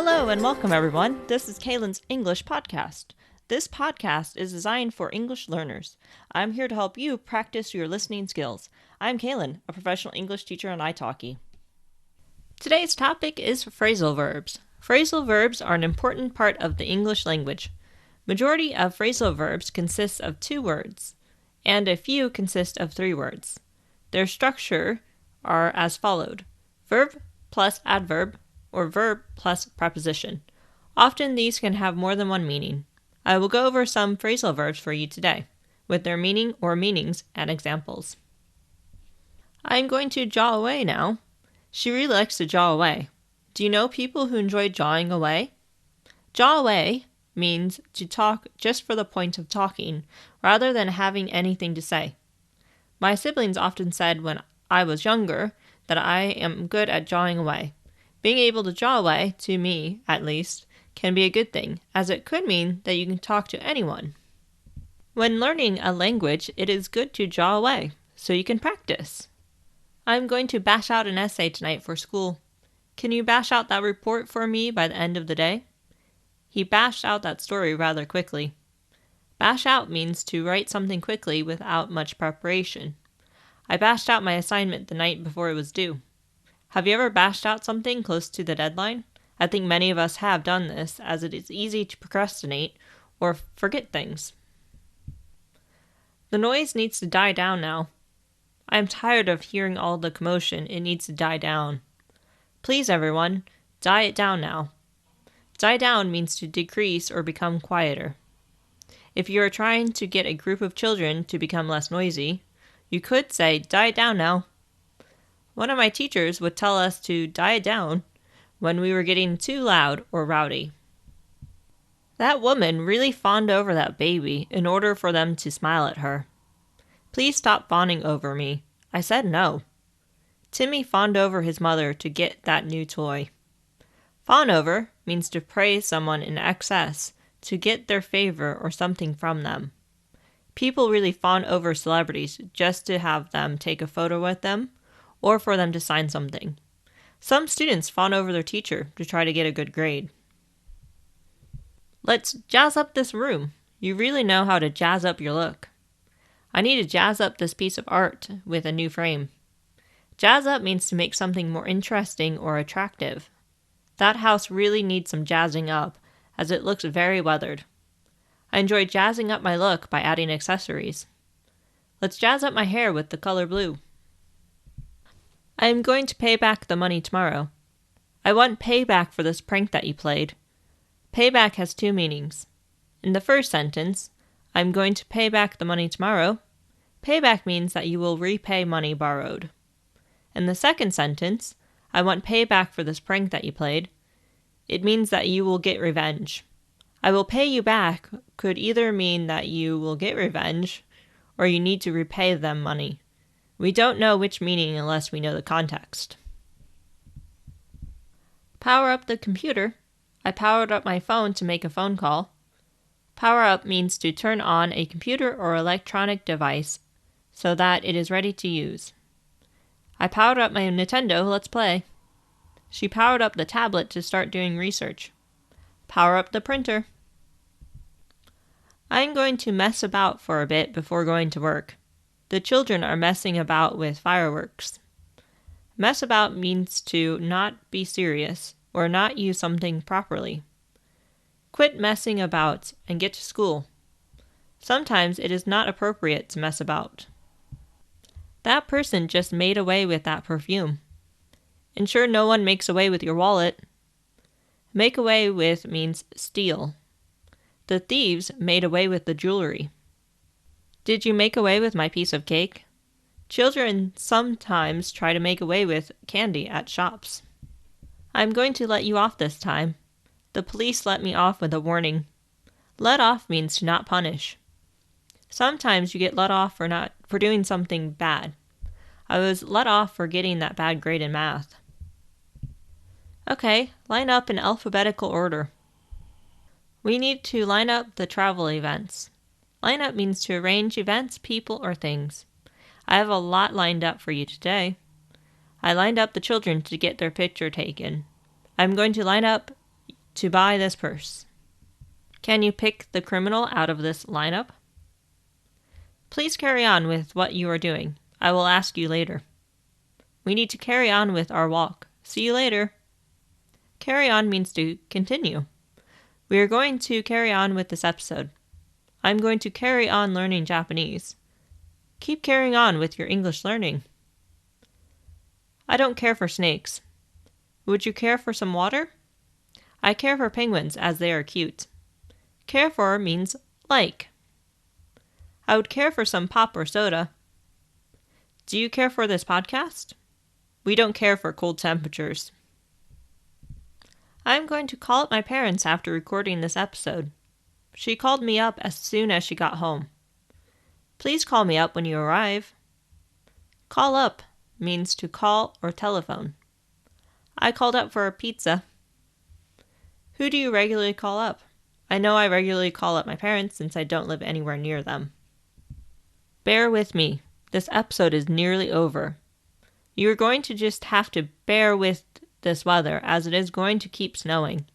Hello and welcome everyone. This is Kaylin's English podcast. This podcast is designed for English learners. I'm here to help you practice your listening skills. I'm Kaylin, a professional English teacher and italki. Today's topic is phrasal verbs. Phrasal verbs are an important part of the English language. Majority of phrasal verbs consists of 2 words, and a few consist of 3 words. Their structure are as followed: verb plus adverb, or verb plus preposition. Often these can have more than one meaning. I will go over some phrasal verbs for you today, with their meaning or meanings and examples. I am going to jaw away now. She really likes to jaw away. Do you know people who enjoy jawing away? Jaw away means to talk just for the point of talking, rather than having anything to say. My siblings often said when I was younger that I am good at jawing away. Being able to jaw away, to me at least, can be a good thing, as it could mean that you can talk to anyone. When learning a language, it is good to jaw away, so you can practice. I'm going to bash out an essay tonight for school. Can you bash out that report for me by the end of the day? He bashed out that story rather quickly. Bash out means to write something quickly without much preparation. I bashed out my assignment the night before it was due. Have you ever bashed out something close to the deadline? I think many of us have done this, as it is easy to procrastinate or forget things. The noise needs to die down now. I am tired of hearing all the commotion. It needs to die down. Please, everyone, die it down now. Die down means to decrease or become quieter. If you are trying to get a group of children to become less noisy, you could say, die it down now. One of my teachers would tell us to die it down when we were getting too loud or rowdy. That woman really fawned over that baby in order for them to smile at her. Please stop fawning over me. I said no. Timmy fawned over his mother to get that new toy. Fawn over means to praise someone in excess to get their favor or something from them. People really fawn over celebrities just to have them take a photo with them or for them to sign something. Some students fawn over their teacher to try to get a good grade. Let's jazz up this room. You really know how to jazz up your look. I need to jazz up this piece of art with a new frame. Jazz up means to make something more interesting or attractive. That house really needs some jazzing up, as it looks very weathered. I enjoy jazzing up my look by adding accessories. Let's jazz up my hair with the color blue. I am going to pay back the money tomorrow. I want payback for this prank that you played. Payback has 2 meanings. In the first sentence, I'm going to pay back the money tomorrow. Payback means that you will repay money borrowed. In the second sentence, I want payback for this prank that you played. It means that you will get revenge. I will pay you back could either mean that you will get revenge or you need to repay them money. We don't know which meaning unless we know the context. Power up the computer. I powered up my phone to make a phone call. Power up means to turn on a computer or electronic device so that it is ready to use. I powered up my Nintendo. Let's play. She powered up the tablet to start doing research. Power up the printer. I'm going to mess about for a bit before going to work. The children are messing about with fireworks. Mess about means to not be serious or not use something properly. Quit messing about and get to school. Sometimes it is not appropriate to mess about. That person just made away with that perfume. Ensure no one makes away with your wallet. Make away with means steal. The thieves made away with the jewelry. Did you make away with my piece of cake? Children sometimes try to make away with candy at shops. I'm going to let you off this time. The police let me off with a warning. Let off means to not punish. Sometimes you get let off for doing something bad. I was let off for getting that bad grade in math. Okay, line up in alphabetical order. We need to line up the travel events. Line up means to arrange events, people, or things. I have a lot lined up for you today. I lined up the children to get their picture taken. I'm going to line up To buy this purse. Can you pick the criminal out of this lineup? Please carry on with what you are doing. I will ask you later. We need to carry on with our walk. See you later. Carry on means to continue. We are going to carry on with this episode. I'm going to carry on learning Japanese. Keep carrying on with your English learning. I don't care for snakes. Would you care for some water? I care for penguins as they are cute. Care for means like. I would care for some pop or soda. Do you care for this podcast? We don't care for cold temperatures. I'm going to call up my parents after recording this episode. She called me up as soon as she got home. Please call me up when you arrive. Call up means to call or telephone. I called up for a pizza. Who do you regularly call up? I know I regularly call up my parents since I don't live anywhere near them. Bear with me. This episode is nearly over. You are going to just have to bear with this weather as it is going to keep snowing.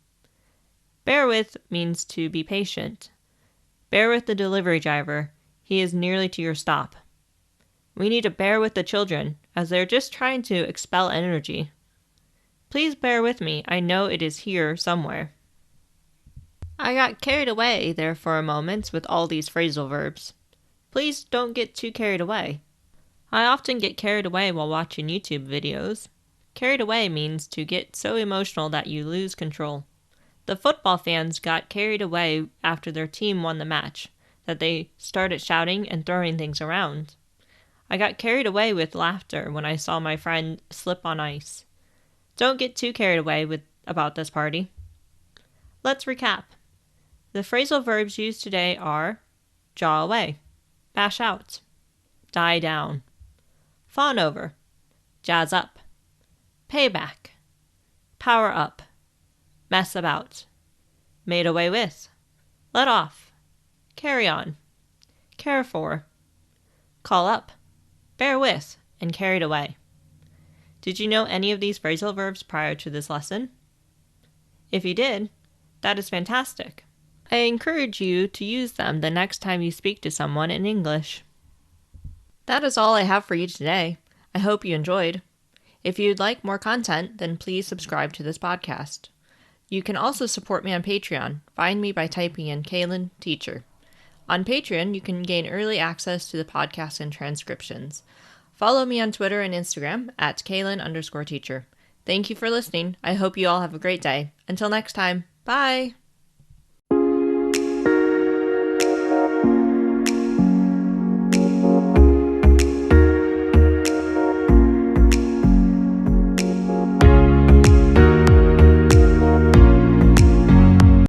Bear with means to be patient. Bear with the delivery driver. He is nearly to your stop. We need to bear with the children as they're just trying to expel energy. Please bear with me. I know it is here somewhere. I got carried away there for a moment with all these phrasal verbs. Please don't get too carried away. I often get carried away while watching YouTube videos. Carried away means to get so emotional that you lose control. The football fans got carried away after their team won the match, that they started shouting and throwing things around. I got carried away with laughter when I saw my friend slip on ice. Don't get too carried away about this party. Let's recap. The phrasal verbs used today are jaw away, bash out, die down, fawn over, jazz up, pay back, power up, mess about, made away with, let off, carry on, care for, call up, bear with, and carried away. Did you know any of these phrasal verbs prior to this lesson? If you did, that is fantastic. I encourage you to use them the next time you speak to someone in English. That is all I have for you today. I hope you enjoyed. If you'd like more content, then please subscribe to this podcast. You can also support me on Patreon. Find me by typing in Kaylin Teacher. On Patreon, you can gain early access to the podcast and transcriptions. Follow me on Twitter and Instagram at Kaylin_teacher. Thank you for listening. I hope you all have a great day. Until next time, bye!